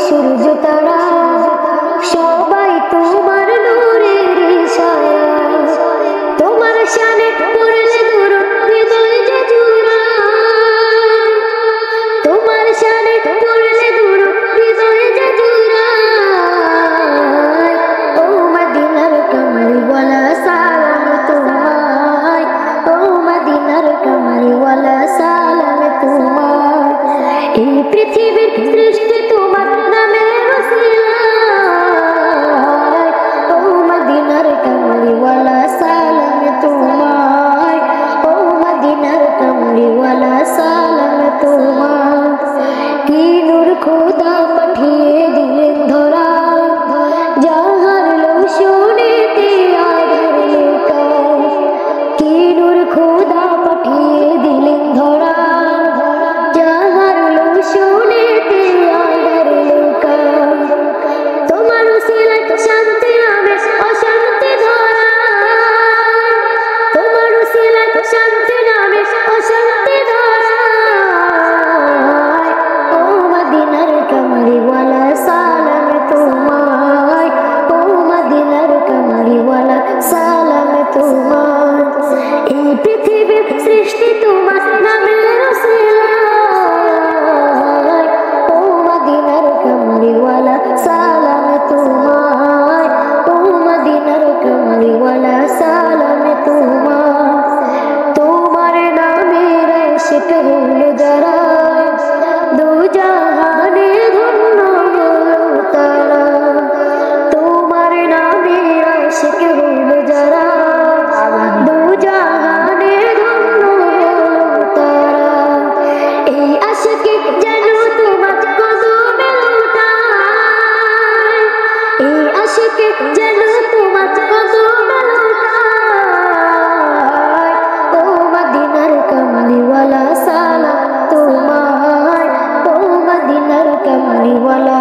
সূর্য তারা সবাই তোমার নূরের ইশারায়। তোমার শানে পড়লে দুরূদ হৃদয় যে জুড়ায়। তোমার শানে পড়লে দুরূদ হৃদয় যে জুড়ায়। ও মদিনার কামলিওয়ালা সালাম তোমায়। ও মদিনার কামলিওয়ালা সালাম তোমায়। এই পৃথিবীর সৃষ্টি তোমার নামের ওসিলায়। ও মদিনার কামলিওয়ালা সালাম তোমায়। ও মদিনার কামলিওয়ালা সালাম তোমায়। কি নূর খোদা পাঠিয়ে দিলেন ধরা, যাহার লোশনেতে আধার লুকায়। কি নূর খোদা পাঠিয়ে দিলেন ধরা, যাহার লোশনেতে আধার লুকায়। তোমার উসিলায় শান্তি নামে অশান্তি ধরায়। তোমার উসিলায় শান্তি নামে অশান্তি ধরায়। ও মদিনার কামলিওয়ালা সালাম তোমায়। ও মদিনার কামলিওয়ালা সালাম তোমায়। এই পৃথিবীর সৃষ্টি তোমার নামের ওসিলায়। ও মদিনার কামলিওয়ালা সালাম তোমায়। ও মদিনার কামলিওয়ালা সালাম তোমায়। তোমার নামের ইশক হলো যারা, দু জাহানে ধন্য হলো তারা। তোমার নামের ইশক হলো যারা, দু জাহানে ধন্য হলো তারা। এই আশিকে যেন তোমার কদমে লুটায়। এই আশিকে যেন তোমার কদমে লুটায়। ও মদিনার কামলিওয়ালা সালাম তোমায়। ও মদিনার কামলিওয়ালা